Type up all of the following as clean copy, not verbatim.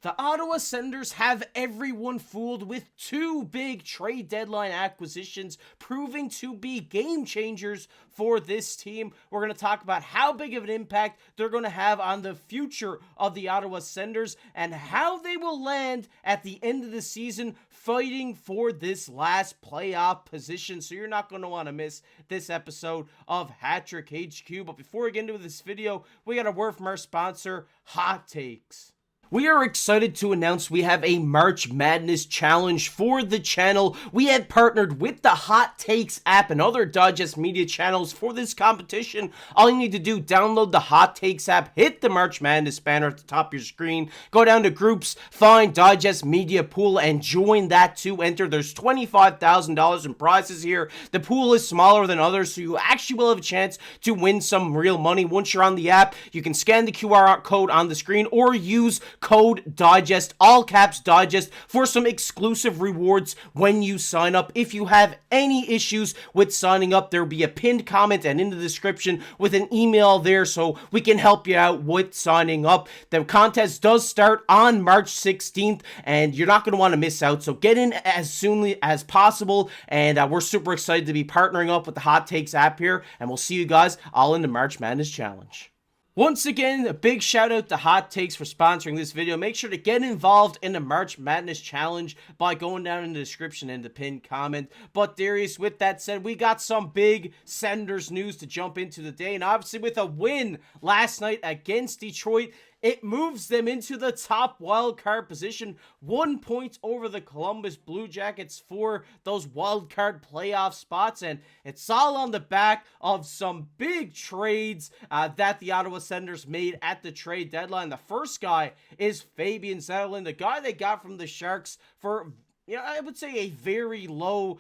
The Ottawa Senators have everyone fooled with two big trade deadline acquisitions proving to be game changers for this team. We're going to talk about how big of an impact they're going to have on the future of the Ottawa Senators and how they will land at the end of the season fighting for this last playoff position. So you're not going to want to miss this episode of Hat-Trick HQ. But before we get into this video, we got a word from our sponsor, Hot Takes. We are excited to announce we have a March Madness challenge for the channel. We have partnered with the Hot Takes app and other Digest Media channels for this competition. All you need to do, download the Hot Takes app, hit the March Madness banner at the top of your screen, go down to groups, find Digest Media Pool, and join that to enter. There's $25,000 in prizes here. The pool is smaller than others, so you actually will have a chance to win some real money. Once you're on the app, you can scan the QR code on the screen or use code DIGEST, all caps DIGEST, for some exclusive rewards when you sign up. If you have any issues with signing up, there will be a pinned comment and in the description with an email there so we can help you out with signing up. The contest does start on March 16th and you're not going to want to miss out, so get in as soon as possible. And we're super excited to be partnering up with the Hot Takes app here, and we'll see you guys all in the March Madness Challenge. Once again, a big shout out to Hot Takes for sponsoring this video. Make sure to get involved in the March Madness Challenge by going down in the description and the pinned comment. But Darius, with that said, we got some big Senators news to jump into today. And obviously with a win last night against Detroit, it moves them into the top wildcard position, 1 point over the Columbus Blue Jackets for those wildcard playoff spots. And it's all on the back of some big trades that the Ottawa Senators made at the trade deadline. The first guy is Fabian Zetterlund, the guy they got from the Sharks for, I would say a very low,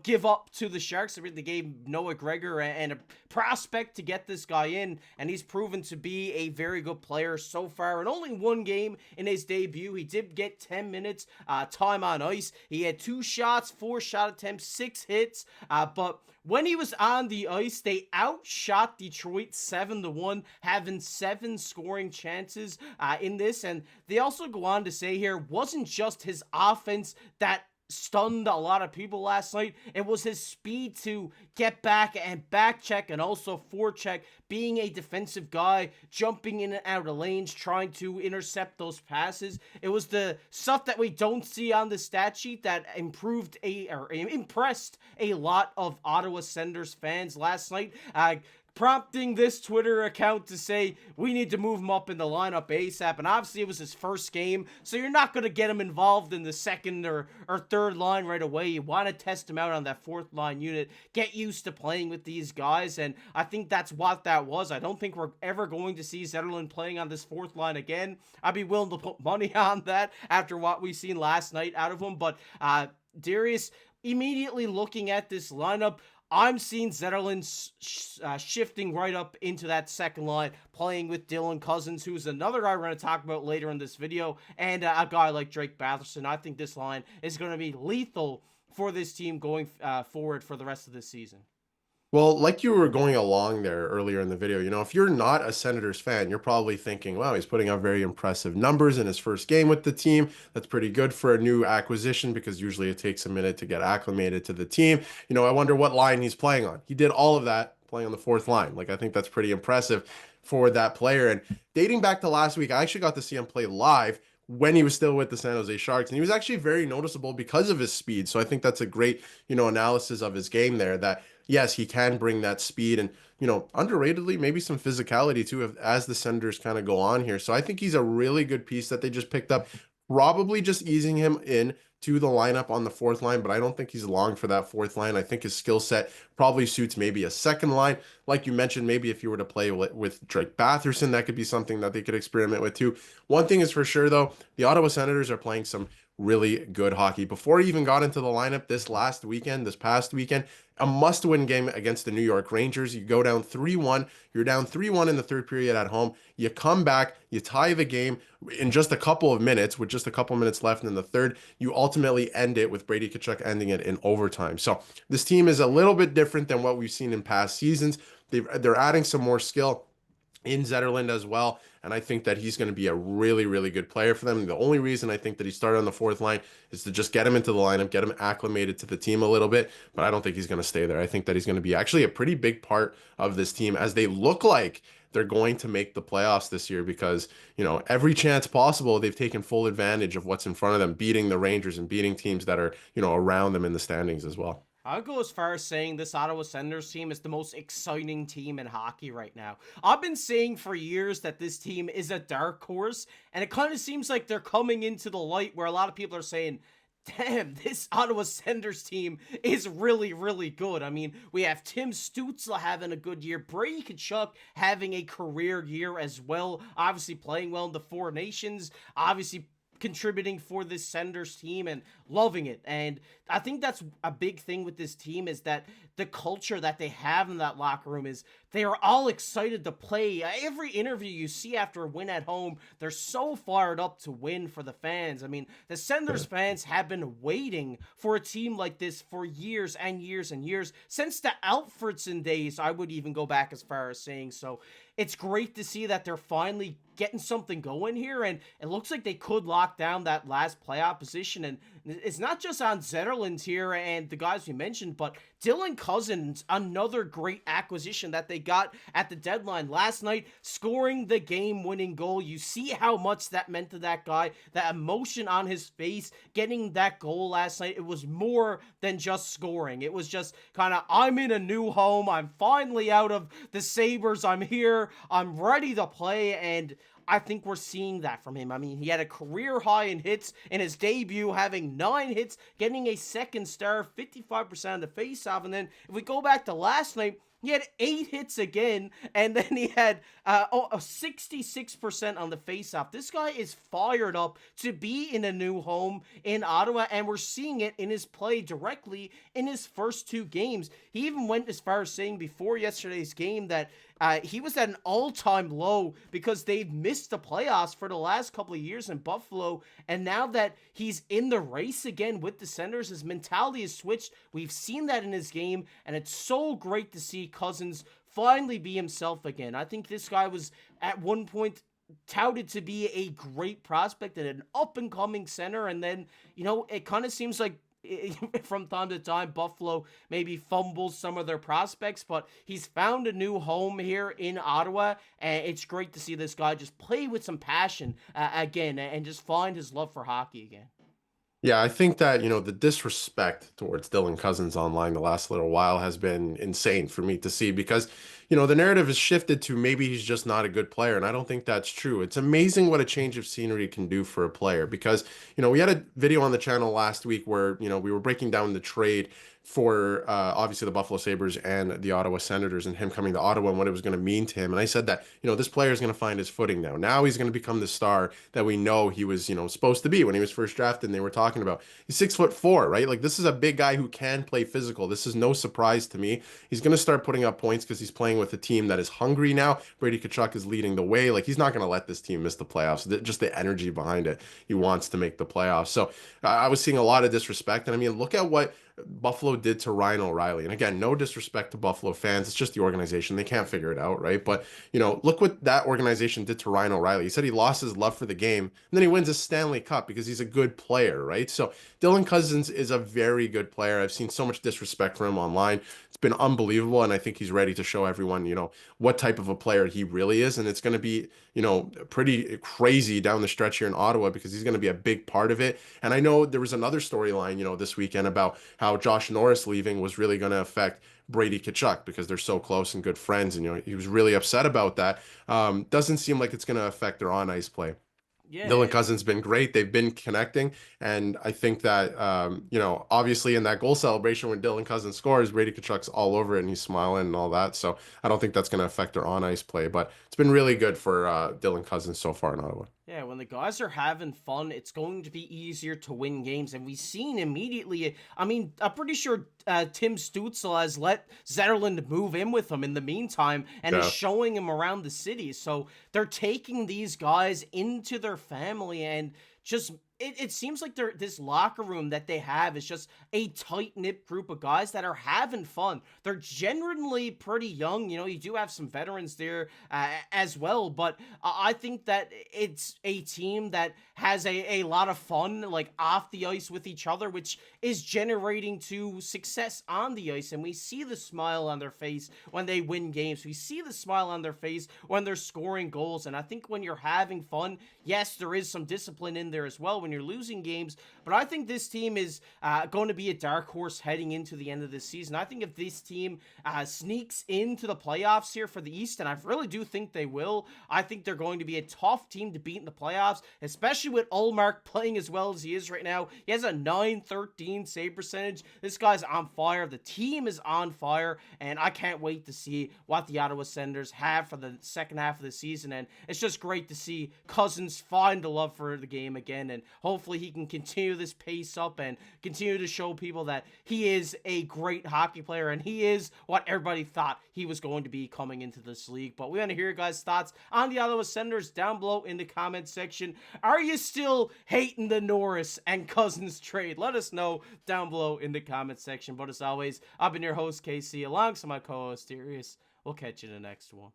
give up to the Sharks. They gave Noah Gregor and a prospect to get this guy in, and he's proven to be a very good player so far. In only one game in his debut, he did get 10 minutes time on ice. He had 2 shots, 4 shot attempts, 6 hits, but when he was on the ice, they outshot Detroit 7-1, having 7 scoring chances in this. And they also go on to say here, wasn't just his offense that stunned a lot of people last night. It was his speed to get back and back check and also forecheck, being a defensive guy, jumping in and out of lanes, trying to intercept those passes. It was the stuff that we don't see on the stat sheet that impressed a lot of Ottawa Senators fans last night. Prompting this Twitter account to say, we need to move him up in the lineup ASAP. And obviously it was his first game, so you're not going to get him involved in the second or third line right away. You want to test him out on that fourth line unit, get used to playing with these guys, and I think that's what that was. I don't think we're ever going to see Zetterlund playing on this fourth line again. I'd be willing to put money on that after what we've seen last night out of him. But Darius, immediately looking at this lineup, I'm seeing Zetterlund shifting right up into that second line, playing with Cozens, who's another guy we're going to talk about later in this video, and a guy like Drake Batherson. I think this line is going to be lethal for this team going forward for the rest of this season. Well, like you were going along there earlier in the video, if you're not a Senators fan, you're probably thinking, wow, he's putting up very impressive numbers in his first game with the team. That's pretty good for a new acquisition because usually it takes a minute to get acclimated to the team. I wonder what line he's playing on. He did all of that playing on the fourth line. I think that's pretty impressive for that player. And dating back to last week, I actually got to see him play live when he was still with the San Jose Sharks. And he was actually very noticeable because of his speed. So I think that's a great, analysis of his game there, that yes, he can bring that speed and, underratedly, maybe some physicality too, as the Senators kind of go on here. So I think he's a really good piece that they just picked up, probably just easing him in to the lineup on the fourth line, but I don't think he's long for that fourth line. I think his skill set probably suits maybe a second line. Like you mentioned, maybe if you were to play with Drake Batherson, that could be something that they could experiment with too. One thing is for sure, though, the Ottawa Senators are playing some really good hockey. Before he even got into the lineup this past weekend, a must-win game against the New York Rangers. You go down 3-1. You're down 3-1 in the third period at home. You come back, you tie the game in just a couple of minutes, with just a couple of minutes left in the third. You ultimately end it with Brady Tkachuk ending it in overtime. So this team is a little bit different than what we've seen in past seasons. They're adding some more skill in Zetterlund as well. And I think that he's going to be a really, really good player for them. The only reason I think that he started on the fourth line is to just get him into the lineup, get him acclimated to the team a little bit. But I don't think he's going to stay there. I think that he's going to be actually a pretty big part of this team as they look like they're going to make the playoffs this year because, every chance possible, they've taken full advantage of what's in front of them, beating the Rangers and beating teams that are, around them in the standings as well. I'll go as far as saying this Ottawa Senators team is the most exciting team in hockey right now. I've been saying for years that this team is a dark horse, and it kind of seems like they're coming into the light where a lot of people are saying, damn, this Ottawa Senators team is really, really good. I mean, we have Tim Stützle having a good year. Brady Tkachuk having a career year as well. Obviously playing well in the Four Nations. Obviously contributing for this Senators team and loving it. And I think that's a big thing with this team is that the culture that they have in that locker room is they are all excited to play. Every interview you see after a win at home, they're so fired up to win for the fans. I mean, the Senators fans have been waiting for a team like this for years and years and years. Since the Alfredson days, I would even go back as far as saying so. It's great to see that they're finally getting something going here, and it looks like they could lock down that last playoff position. And it's not just on Zetterlund here and the guys we mentioned, but Dylan Cozens, another great acquisition that they got at the deadline last night, scoring the game-winning goal. You see how much that meant to that guy, that emotion on his face, getting that goal last night. It was more than just scoring. It was just kind of, I'm in a new home. I'm finally out of the Sabres. I'm here. I'm ready to play, and I think we're seeing that from him. I mean, he had a career high in hits in his debut, having 9 hits, getting a second star, 55% of the faceoff. And then if we go back to last night, he had 8 hits again, and then he had a 66% on the faceoff. This guy is fired up to be in a new home in Ottawa, and we're seeing it in his play directly in his first 2 games. He even went as far as saying before yesterday's game that he was at an all-time low because they've missed the playoffs for the last couple of years in Buffalo, and now that he's in the race again with the Senators, his mentality has switched. We've seen that in his game, and it's so great to see Cozens finally be himself again. I think this guy was at one point touted to be a great prospect and an up-and-coming center, and then, it kind of seems like from time to time, Buffalo maybe fumbles some of their prospects, but he's found a new home here in Ottawa, and it's great to see this guy just play with some passion again and just find his love for hockey again. Yeah, I think that, the disrespect towards Dylan Cozens online the last little while has been insane for me to see because, the narrative has shifted to maybe he's just not a good player. And I don't think that's true. It's amazing what a change of scenery can do for a player because, we had a video on the channel last week where, we were breaking down the trade for obviously the Buffalo Sabres and the Ottawa Senators and him coming to Ottawa and what it was going to mean to him. And I said that, this player is going to find his footing now. Now he's going to become the star that we know he was, supposed to be when he was first drafted and they were talking about. He's 6'4", right? Like this is a big guy who can play physical. This is no surprise to me. He's going to start putting up points because he's playing with a team that is hungry now. Brady Tkachuk is leading the way. Like he's not going to let this team miss the playoffs. Just the energy behind it. He wants to make the playoffs. So I was seeing a lot of disrespect. And I mean, look at what Buffalo did to Ryan O'Reilly. And again, no disrespect to Buffalo fans. It's just the organization. They can't figure it out, right? But, look what that organization did to Ryan O'Reilly. He said he lost his love for the game, and then he wins a Stanley Cup because he's a good player, right? So Dylan Cozens is a very good player. I've seen so much disrespect for him online. It's been unbelievable, and I think he's ready to show everyone, what type of a player he really is. And it's going to be, pretty crazy down the stretch here in Ottawa because he's going to be a big part of it. And I know there was another storyline, this weekend about how Josh Norris leaving was really going to affect Brady Tkachuk because they're so close and good friends. And, he was really upset about that. Doesn't seem like it's going to affect their on-ice play. Yeah. Dylan Cozens been great. They've been connecting. And I think that, obviously in that goal celebration when Dylan Cozens scores, Brady Tkachuk's all over it and he's smiling and all that. So I don't think that's going to affect their on-ice play. But it's been really good for Dylan Cozens so far in Ottawa. Yeah, when the guys are having fun, it's going to be easier to win games. And we've seen immediately, I mean, I'm pretty sure Tim Stützle has let Zetterlund move in with him in the meantime and is showing him around the city. So they're taking these guys into their family and just it seems like this locker room that they have is just a tight-knit group of guys that are having fun. They're generally pretty young. You know, you do have some veterans there as well, but I think that it's a team that has a lot of fun, like, off the ice with each other, which is generating to success on the ice. And we see the smile on their face when they win games. We see the smile on their face when they're scoring goals. And I think when you're having fun, yes, there is some discipline in there as well when you're losing games, but I think this team is going to be a dark horse heading into the end of this season. I think if this team sneaks into the playoffs here for the East, and I really do think they will, I think they're going to be a tough team to beat in the playoffs, especially with Ullmark playing as well as he is right now. He has a .913 save percentage. This guy's on fire. The team is on fire, and I can't wait to see what the Ottawa Senators have for the second half of the season. And it's just great to see Cozens find the love for the game again, and hopefully he can continue this pace up and continue to show people that he is a great hockey player, and he is what everybody thought he was going to be coming into this league. But we want to hear your guys' thoughts on the Ottawa Senators down below in the comment section. Are you still hating the Norris and Cozens trade? Let us know down below in the comment section. But as always, I've been your host, KC, alongside my co-host, Darius. We'll catch you in the next one.